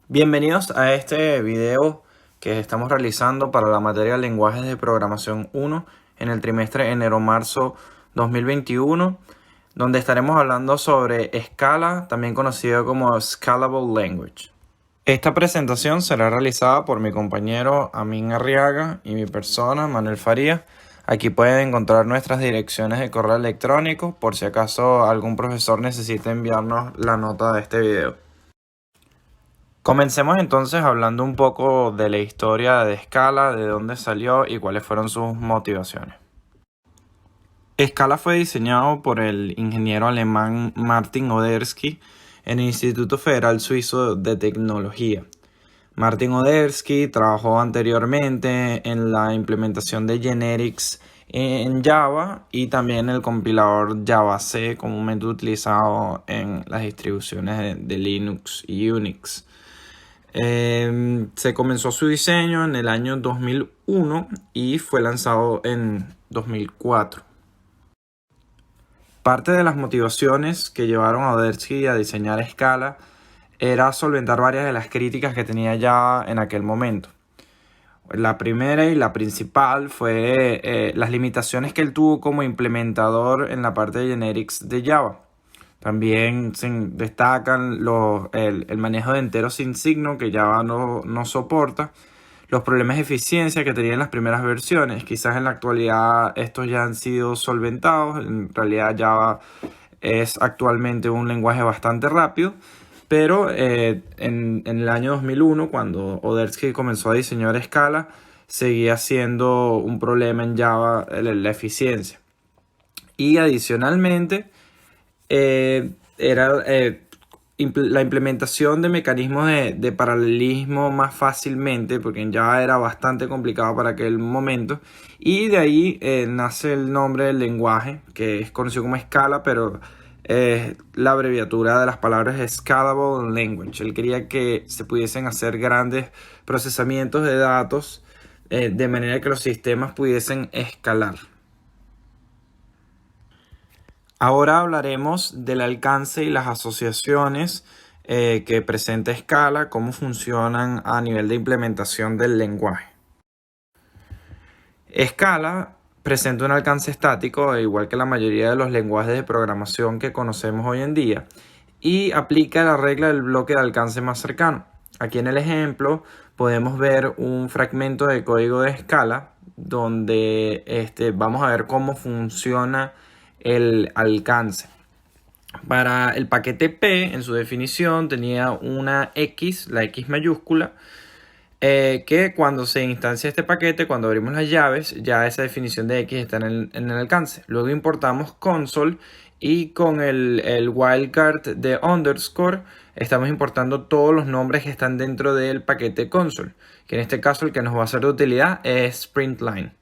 Bienvenidos a este video que estamos realizando para la materia Lenguajes de Programación 1 en el trimestre enero-marzo 2021, donde estaremos hablando sobre Scala, también conocido como Scalable Language. Esta presentación será realizada por mi compañero Amin Arriaga y mi persona, Manuel Farías. Aquí pueden encontrar nuestras direcciones de correo electrónico por si acaso algún profesor necesita enviarnos la nota de este video. Comencemos entonces hablando un poco de la historia de Scala, de dónde salió y cuáles fueron sus motivaciones. Scala fue diseñado por el ingeniero alemán Martin Odersky en el Instituto Federal Suizo de Tecnología. Martin Odersky trabajó anteriormente en la implementación de generics en Java y también el compilador JavaC, comúnmente utilizado en las distribuciones de Linux y Unix. Se comenzó su diseño en el año 2001 y fue lanzado en 2004. Parte de las motivaciones que llevaron a Odersky a diseñar Scala era solventar varias de las críticas que tenía ya en aquel momento. La primera y la principal fue las limitaciones que él tuvo como implementador en la parte de generics de Java. También se destacan el manejo de enteros sin signo que Java no soporta, los problemas de eficiencia que tenía en las primeras versiones. Quizás en la actualidad estos ya han sido solventados. En realidad Java es actualmente un lenguaje bastante rápido, pero en el año 2001, cuando Odersky comenzó a diseñar Scala, seguía siendo un problema en Java la eficiencia. Y adicionalmente, era la implementación de mecanismos de paralelismo más fácilmente, porque ya era bastante complicado para aquel momento, y de ahí nace el nombre del lenguaje, que es conocido como Scala, pero la abreviatura de las palabras es Scalable Language. Él quería que se pudiesen hacer grandes procesamientos de datos de manera que los sistemas pudiesen escalar. Ahora hablaremos del alcance y las asociaciones que presenta Scala, cómo funcionan a nivel de implementación del lenguaje. Scala presenta un alcance estático, igual que la mayoría de los lenguajes de programación que conocemos hoy en día, y aplica la regla del bloque de alcance más cercano. Aquí en el ejemplo podemos ver un fragmento de código de Scala donde vamos a ver cómo funciona el alcance. Para el paquete P, en su definición, tenía una X, la X mayúscula, que cuando se instancia este paquete, cuando abrimos las llaves, ya esa definición de X está en el alcance. Luego importamos console y con el wildcard de underscore estamos importando todos los nombres que están dentro del paquete console, que en este caso el que nos va a ser de utilidad es println.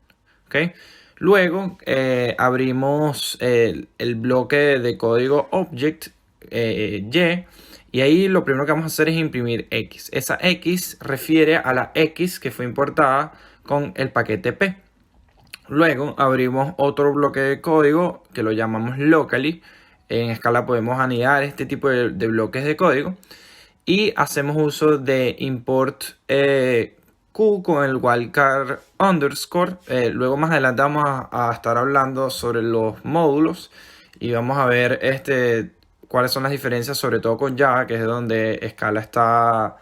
¿Okay? Luego abrimos el bloque de código object y ahí lo primero que vamos a hacer es imprimir X. Esa X refiere a la X que fue importada con el paquete P. Luego abrimos otro bloque de código que lo llamamos locally. En Scala podemos anidar este tipo de bloques de código y hacemos uso de import Q con el wildcard underscore. Luego más adelante vamos a estar hablando sobre los módulos y vamos a ver cuáles son las diferencias, sobre todo con Java, que es donde Scala está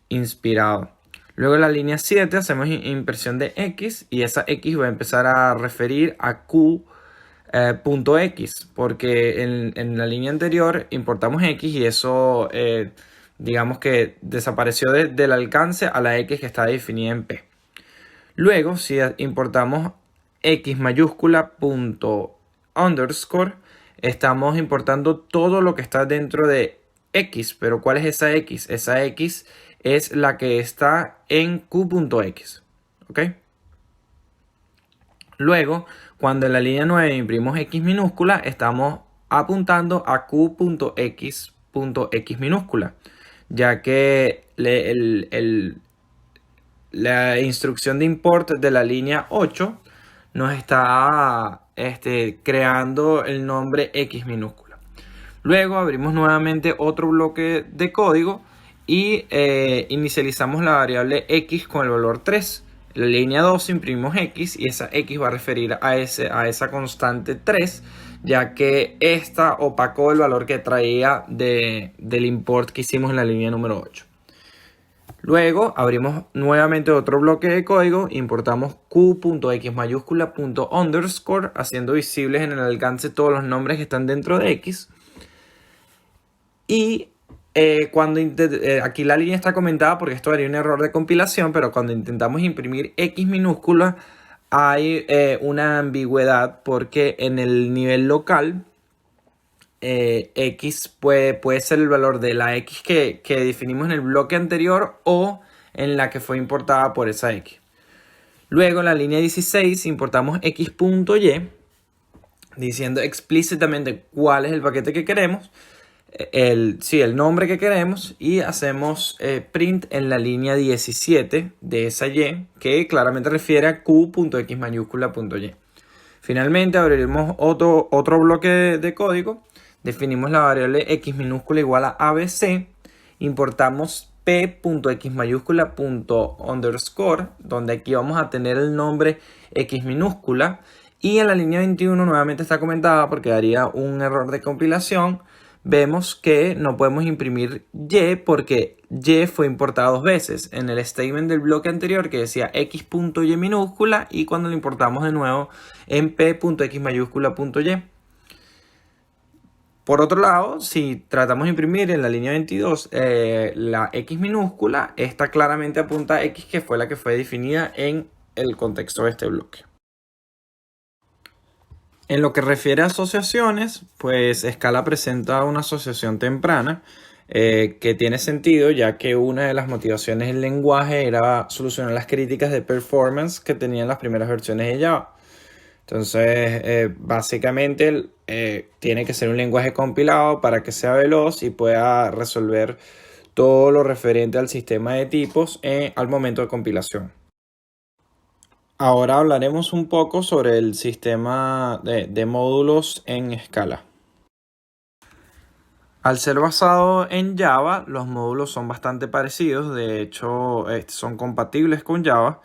inspirado. Luego en la línea 7 hacemos impresión de X y esa X va a empezar a referir a Q.X, porque en la línea anterior importamos X y eso digamos que desapareció del alcance a la X que está definida en P. Luego, si importamos X mayúscula punto underscore, estamos importando todo lo que está dentro de X. Pero ¿cuál es esa X? Esa X es la que está en Q.X. ¿Ok? Luego, cuando en la línea 9 imprimimos X minúscula, estamos apuntando a Q.X minúscula, ya que la instrucción de import de la línea 8 nos está creando el nombre X minúscula. Luego abrimos nuevamente otro bloque de código y inicializamos la variable x con el valor 3. En la línea 2 imprimimos x y esa x va a referir a esa constante 3, ya que esta opacó el valor que traía del import que hicimos en la línea número 8. Luego abrimos nuevamente otro bloque de código, importamos q.x mayúscula ._, haciendo visibles en el alcance todos los nombres que están dentro de x. Y aquí la línea está comentada porque esto haría un error de compilación, pero cuando intentamos imprimir x minúscula hay una ambigüedad, porque en el nivel local x puede ser el valor de la x que definimos en el bloque anterior o en la que fue importada por esa x. Luego en la línea 16 importamos x.y, diciendo explícitamente cuál es el paquete que queremos, el nombre que queremos, y hacemos print en la línea 17 de esa y, que claramente refiere a q.x mayúscula .y. Finalmente abriremos otro bloque de código. Definimos la variable x minúscula igual a abc, importamos p.x mayúscula ._, donde aquí vamos a tener el nombre x minúscula, y en la línea 21 nuevamente está comentada porque daría un error de compilación. Vemos que no podemos imprimir y porque y fue importada dos veces, en el statement del bloque anterior que decía x.y minúscula y cuando lo importamos de nuevo en p.x mayúscula .y. Por otro lado, si tratamos de imprimir en la línea 22 la x minúscula, esta claramente apunta a x, que fue la que fue definida en el contexto de este bloque. En lo que refiere a asociaciones, pues Scala presenta una asociación temprana que tiene sentido, ya que una de las motivaciones del lenguaje era solucionar las críticas de performance que tenían las primeras versiones de Java. Entonces, básicamente tiene que ser un lenguaje compilado para que sea veloz y pueda resolver todo lo referente al sistema de tipos al momento de compilación. Ahora hablaremos un poco sobre el sistema de módulos en Scala. Al ser basado en Java, los módulos son bastante parecidos. De hecho, son compatibles con Java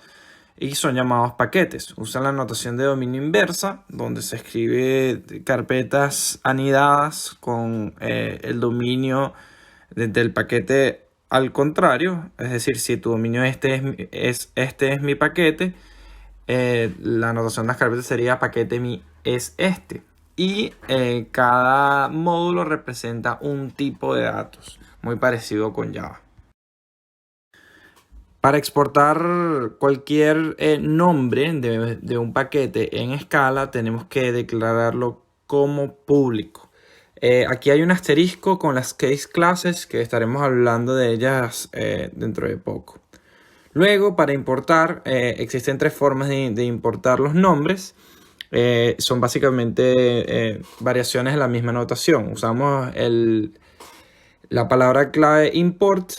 y son llamados paquetes. Usan la notación de dominio inversa, donde se escribe carpetas anidadas con el dominio del paquete al contrario. Es decir, si tu dominio este es mi paquete, la notación de las carpetas sería paquete mi es este. Y cada módulo representa un tipo de datos, muy parecido con Java. Para exportar cualquier nombre de un paquete en Scala, tenemos que declararlo como público. Aquí hay un asterisco con las case classes, que estaremos hablando de ellas dentro de poco. Luego, para importar, existen tres formas de importar los nombres. Son básicamente variaciones de la misma notación. Usamos la palabra clave import.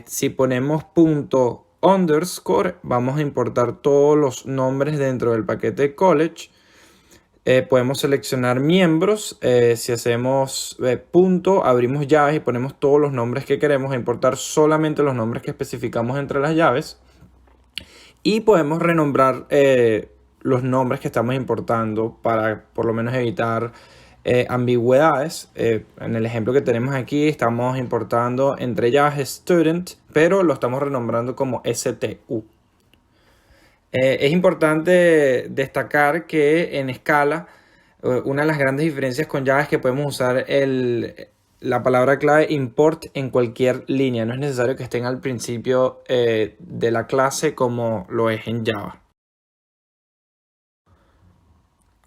Si ponemos _, vamos a importar todos los nombres dentro del paquete college. Podemos seleccionar miembros. Si hacemos punto, abrimos llaves y ponemos todos los nombres que queremos, importar solamente los nombres que especificamos entre las llaves. Y podemos renombrar los nombres que estamos importando para por lo menos evitar ambigüedades. En el ejemplo que tenemos aquí estamos importando entre llaves student, pero lo estamos renombrando como STU. Es importante destacar que en Scala una de las grandes diferencias con Java es que podemos usar la palabra clave import en cualquier línea. No es necesario que estén al principio de la clase como lo es en Java.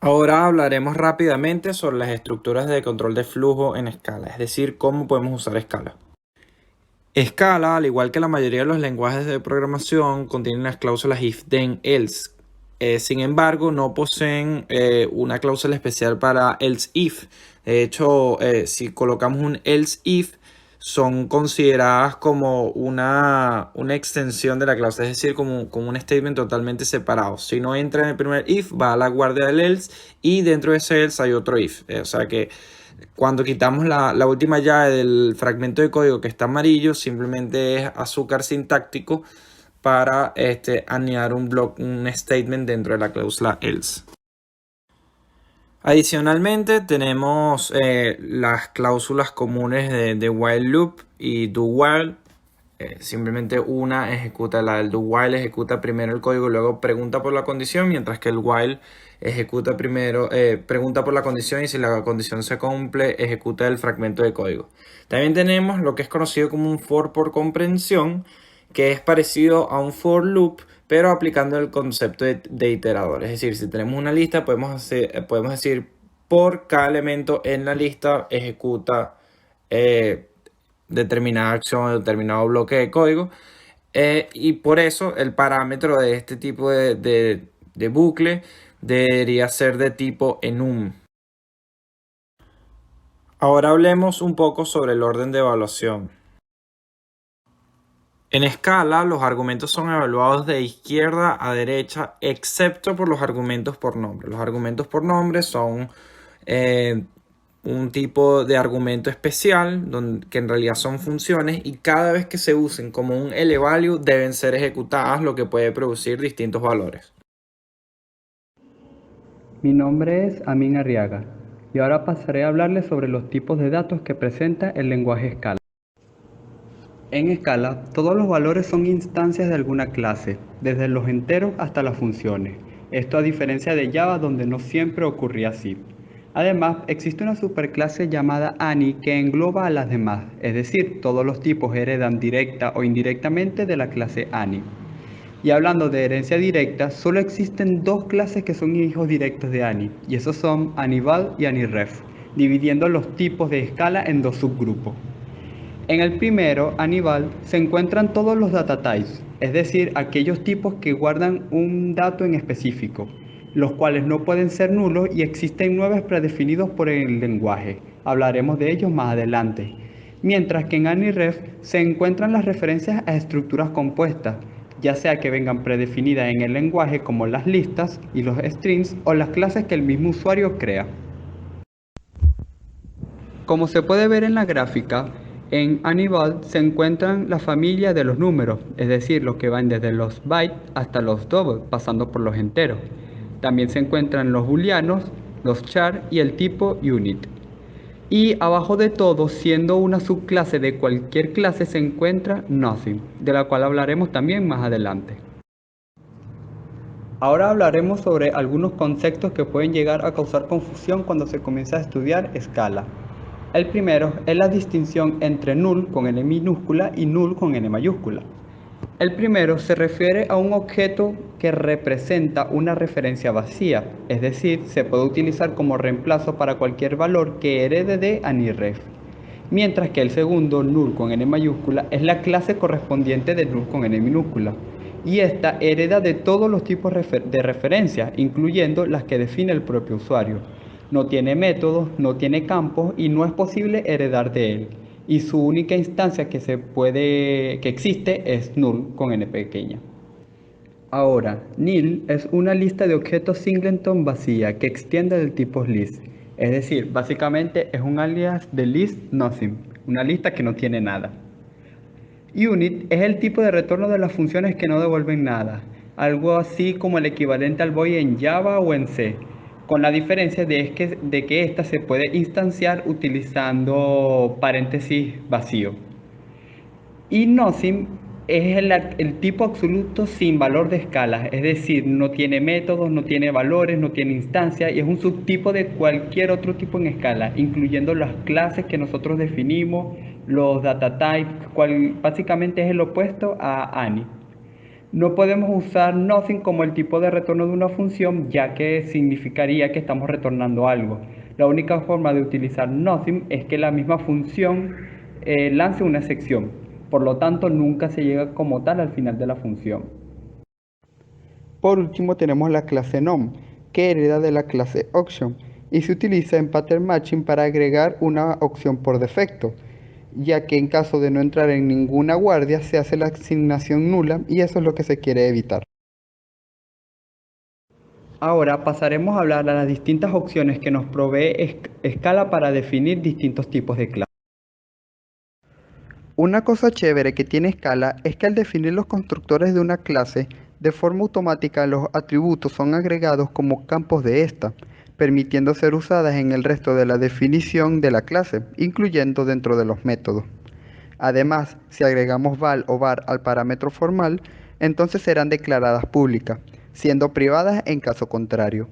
Ahora hablaremos rápidamente sobre las estructuras de control de flujo en Scala, es decir, cómo podemos usar Scala. Scala, al igual que la mayoría de los lenguajes de programación, contienen las cláusulas if, then, else. Sin embargo, no poseen una cláusula especial para else if. De hecho, si colocamos un else if, son consideradas como una extensión de la cláusula, es decir, como un statement totalmente separado. Si no entra en el primer if, va a la guardia del else y dentro de ese else hay otro if. O sea que Cuando quitamos la última llave del fragmento de código que está amarillo, simplemente es azúcar sintáctico para anidar un statement dentro de la cláusula else. Adicionalmente tenemos las cláusulas comunes de while loop y do while. Simplemente una ejecuta, la del do while ejecuta primero el código y luego pregunta por la condición, mientras que el while ejecuta primero, pregunta por la condición y si la condición se cumple, ejecuta el fragmento de código. También tenemos lo que es conocido como un for por comprensión, que es parecido a un for loop, pero aplicando el concepto de iterador. Es decir, si tenemos una lista, podemos decir por cada elemento en la lista ejecuta determinada acción o determinado bloque de código. Y por eso el parámetro de este tipo de bucle debería ser de tipo enum. Ahora hablemos un poco sobre el orden de evaluación. En Scala, los argumentos son evaluados de izquierda a derecha, excepto por los argumentos por nombre. Los argumentos por nombre son un tipo de argumento especial que en realidad son funciones y cada vez que se usen como un LValue deben ser ejecutadas, lo que puede producir distintos valores. Mi nombre es Amin Arriaga y ahora pasaré a hablarles sobre los tipos de datos que presenta el lenguaje Scala. En Scala, todos los valores son instancias de alguna clase, desde los enteros hasta las funciones. Esto a diferencia de Java, donde no siempre ocurría así. Además, existe una superclase llamada Ani que engloba a las demás, es decir, todos los tipos heredan directa o indirectamente de la clase Ani. Y hablando de herencia directa, solo existen dos clases que son hijos directos de Ani, y esos son Anival y Aniref, dividiendo los tipos de escala en dos subgrupos. En el primero, Anival, se encuentran todos los data types, es decir, aquellos tipos que guardan un dato en específico, los cuales no pueden ser nulos y existen 9 predefinidos por el lenguaje. Hablaremos de ellos más adelante. Mientras que en Aniref se encuentran las referencias a estructuras compuestas, ya sea que vengan predefinidas en el lenguaje como las listas y los strings o las clases que el mismo usuario crea. Como se puede ver en la gráfica, en Anival se encuentran la familia de los números, es decir, los que van desde los bytes hasta los doubles, pasando por los enteros. También se encuentran los booleanos, los char y el tipo unit. Y abajo de todo, siendo una subclase de cualquier clase, se encuentra nothing, de la cual hablaremos también más adelante. Ahora hablaremos sobre algunos conceptos que pueden llegar a causar confusión cuando se comienza a estudiar Scala. El primero es la distinción entre null con n minúscula y null con n mayúscula. El primero se refiere a un objeto que representa una referencia vacía, es decir, se puede utilizar como reemplazo para cualquier valor que herede de Aniref. Mientras que el segundo, null con n mayúscula, es la clase correspondiente de null con n minúscula. Y esta hereda de todos los tipos de referencia, incluyendo las que define el propio usuario. No tiene métodos, no tiene campos y no es posible heredar de él. Y su única instancia que existe es null con n pequeña. Ahora, nil es una lista de objetos singleton vacía que extiende del tipo list. Es decir, básicamente es un alias de list nothing, una lista que no tiene nada. Unit es el tipo de retorno de las funciones que no devuelven nada, algo así como el equivalente al void en Java o en C, con la diferencia de que ésta se puede instanciar utilizando paréntesis vacío. Y nothing es el tipo absoluto sin valor de escala, es decir, no tiene métodos, no tiene valores, no tiene instancias y es un subtipo de cualquier otro tipo en escala, incluyendo las clases que nosotros definimos, los data types, básicamente es el opuesto a Ani. No podemos usar nothing como el tipo de retorno de una función, ya que significaría que estamos retornando algo. La única forma de utilizar nothing es que la misma función lance una excepción. Por lo tanto, nunca se llega como tal al final de la función. Por último, tenemos la clase nom, que hereda de la clase option y se utiliza en pattern matching para agregar una opción por defecto, ya que en caso de no entrar en ninguna guardia se hace la asignación nula y eso es lo que se quiere evitar. Ahora pasaremos a hablar de las distintas opciones que nos provee Scala para definir distintos tipos de clases. Una cosa chévere que tiene Scala es que al definir los constructores de una clase, de forma automática los atributos son agregados como campos de esta, permitiendo ser usadas en el resto de la definición de la clase, incluyendo dentro de los métodos. Además, si agregamos val o var al parámetro formal, entonces serán declaradas públicas, siendo privadas en caso contrario.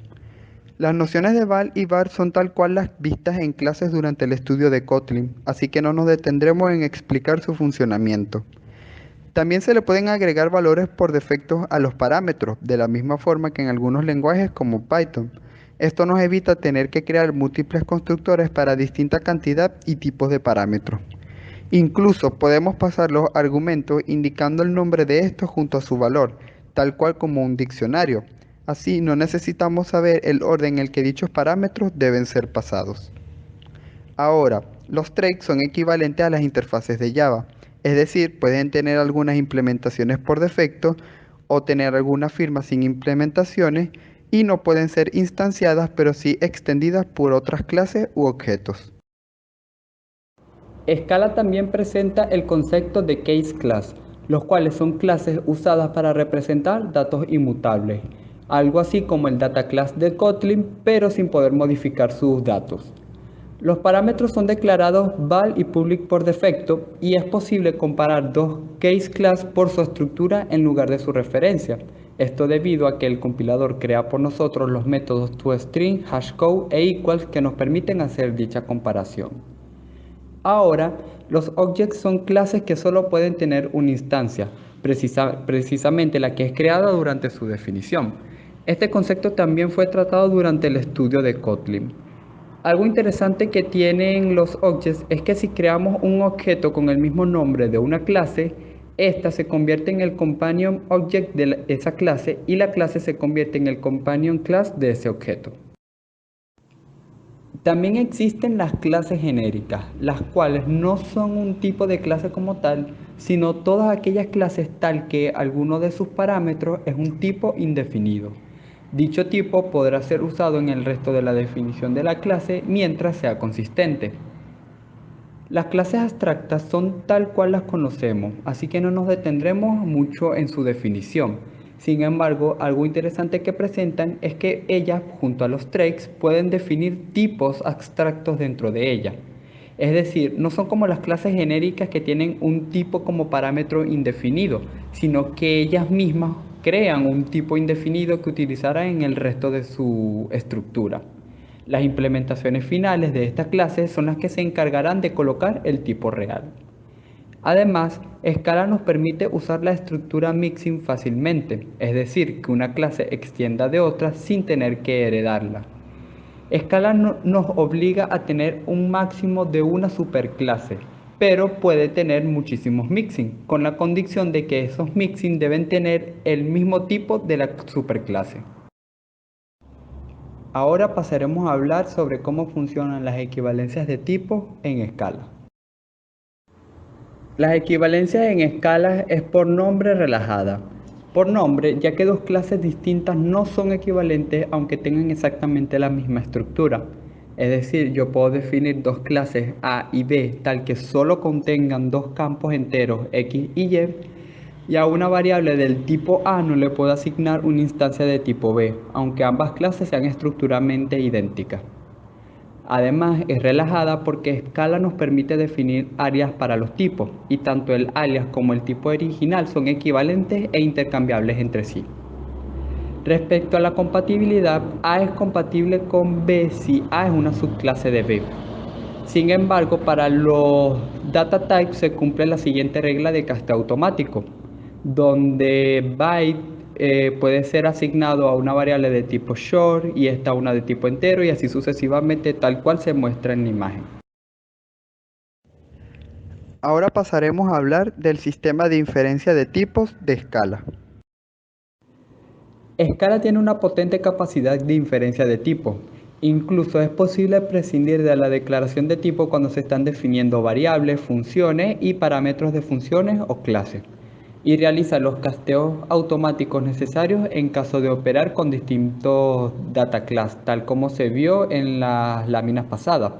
Las nociones de val y var son tal cual las vistas en clases durante el estudio de Kotlin, así que no nos detendremos en explicar su funcionamiento. También se le pueden agregar valores por defecto a los parámetros, de la misma forma que en algunos lenguajes como Python. Esto nos evita tener que crear múltiples constructores para distinta cantidad y tipos de parámetros. Incluso podemos pasar los argumentos indicando el nombre de estos junto a su valor, tal cual como un diccionario. Así no necesitamos saber el orden en el que dichos parámetros deben ser pasados. Ahora, los traits son equivalentes a las interfaces de Java, es decir, pueden tener algunas implementaciones por defecto o tener alguna firma sin implementaciones y no pueden ser instanciadas pero sí extendidas por otras clases u objetos. Scala también presenta el concepto de case class, los cuales son clases usadas para representar datos inmutables, algo así como el data class de Kotlin, pero sin poder modificar sus datos. Los parámetros son declarados val y public por defecto y es posible comparar dos case class por su estructura en lugar de su referencia. Esto debido a que el compilador crea por nosotros los métodos toString, hashcode e equals que nos permiten hacer dicha comparación. Ahora, los objects son clases que solo pueden tener una instancia, precisamente la que es creada durante su definición. Este concepto también fue tratado durante el estudio de Kotlin. Algo interesante que tienen los objects es que si creamos un objeto con el mismo nombre de una clase, esta se convierte en el companion object de esa clase y la clase se convierte en el companion class de ese objeto. También existen las clases genéricas, las cuales no son un tipo de clase como tal, sino todas aquellas clases tal que alguno de sus parámetros es un tipo indefinido. Dicho tipo podrá ser usado en el resto de la definición de la clase mientras sea consistente. Las clases abstractas son tal cual las conocemos, así que no nos detendremos mucho en su definición. Sin embargo, algo interesante que presentan es que ellas, junto a los traits, pueden definir tipos abstractos dentro de ella. Es decir, no son como las clases genéricas que tienen un tipo como parámetro indefinido, sino que ellas mismas crean un tipo indefinido que utilizarán en el resto de su estructura. Las implementaciones finales de esta clase son las que se encargarán de colocar el tipo real. Además, Scala nos permite usar la estructura mixin fácilmente, es decir, que una clase extienda de otra sin tener que heredarla. Scala nos obliga a tener un máximo de una superclase, pero puede tener muchísimos mixin, con la condición de que esos mixin deben tener el mismo tipo de la superclase. Ahora pasaremos a hablar sobre cómo funcionan las equivalencias de tipos en Scala. Las equivalencias en Scala es por nombre relajada. Por nombre, ya que dos clases distintas no son equivalentes aunque tengan exactamente la misma estructura. Es decir, yo puedo definir dos clases A y B tal que solo contengan dos campos enteros X y a una variable del tipo A no le puedo asignar una instancia de tipo B, aunque ambas clases sean estructuralmente idénticas. Además, es relajada porque Scala nos permite definir alias para los tipos, y tanto el alias como el tipo original son equivalentes e intercambiables entre sí. Respecto a la compatibilidad, A es compatible con B si A es una subclase de B. Sin embargo, para los data types se cumple la siguiente regla de casteo automático, donde byte puede ser asignado a una variable de tipo short y esta a una de tipo entero y así sucesivamente tal cual se muestra en la imagen. Ahora pasaremos a hablar del sistema de inferencia de tipos de Scala. Scala tiene una potente capacidad de inferencia de tipos. Incluso es posible prescindir de la declaración de tipo cuando se están definiendo variables, funciones y parámetros de funciones o clases. y realiza los casteos automáticos necesarios en caso de operar con distintos data class, tal como se vio en las láminas pasadas.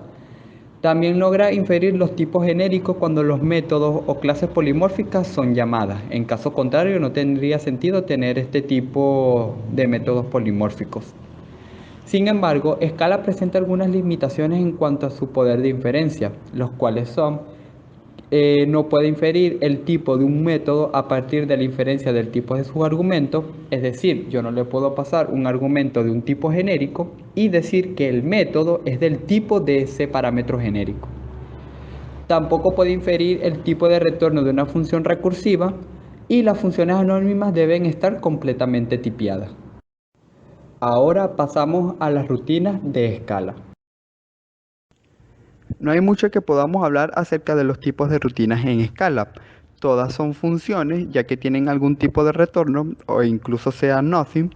También logra inferir los tipos genéricos cuando los métodos o clases polimórficas son llamadas. En caso contrario, no tendría sentido tener este tipo de métodos polimórficos. Sin embargo, Scala presenta algunas limitaciones en cuanto a su poder de inferencia, los cuales son no puede inferir el tipo de un método a partir de la inferencia del tipo de sus argumentos, es decir, yo no le puedo pasar un argumento de un tipo genérico y decir que el método es del tipo de ese parámetro genérico. Tampoco puede inferir el tipo de retorno de una función recursiva y las funciones anónimas deben estar completamente tipiadas. Ahora pasamos a las rutinas de Scala. No hay mucho que podamos hablar acerca de los tipos de rutinas en Scala. Todas son funciones, ya que tienen algún tipo de retorno, o incluso sea nothing,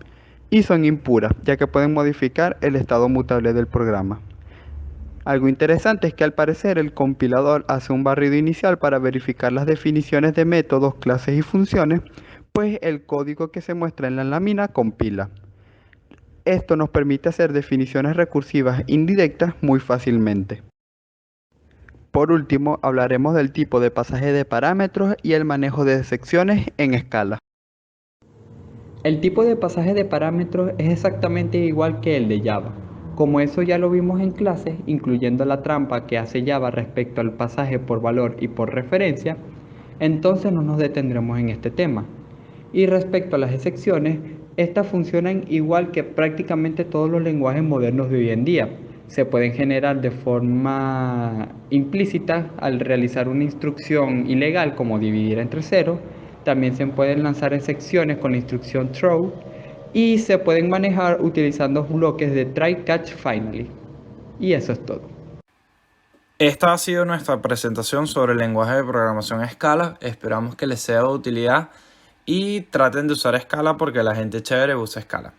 y son impuras, ya que pueden modificar el estado mutable del programa. Algo interesante es que al parecer el compilador hace un barrido inicial para verificar las definiciones de métodos, clases y funciones, pues el código que se muestra en la lámina compila. Esto nos permite hacer definiciones recursivas indirectas muy fácilmente. Por último, hablaremos del tipo de pasaje de parámetros y el manejo de secciones en Scala. El tipo de pasaje de parámetros es exactamente igual que el de Java. Como eso ya lo vimos en clases, incluyendo la trampa que hace Java respecto al pasaje por valor y por referencia, entonces no nos detendremos en este tema. Y respecto a las excepciones, estas funcionan igual que prácticamente todos los lenguajes modernos de hoy en día. Se pueden generar de forma implícita al realizar una instrucción ilegal como dividir entre ceros. También se pueden lanzar excepciones con la instrucción throw y se pueden manejar utilizando bloques de try catch finally. Y eso es todo. Esta ha sido nuestra presentación sobre el lenguaje de programación Scala. Esperamos que les sea de utilidad y traten de usar Scala porque la gente chévere usa Scala.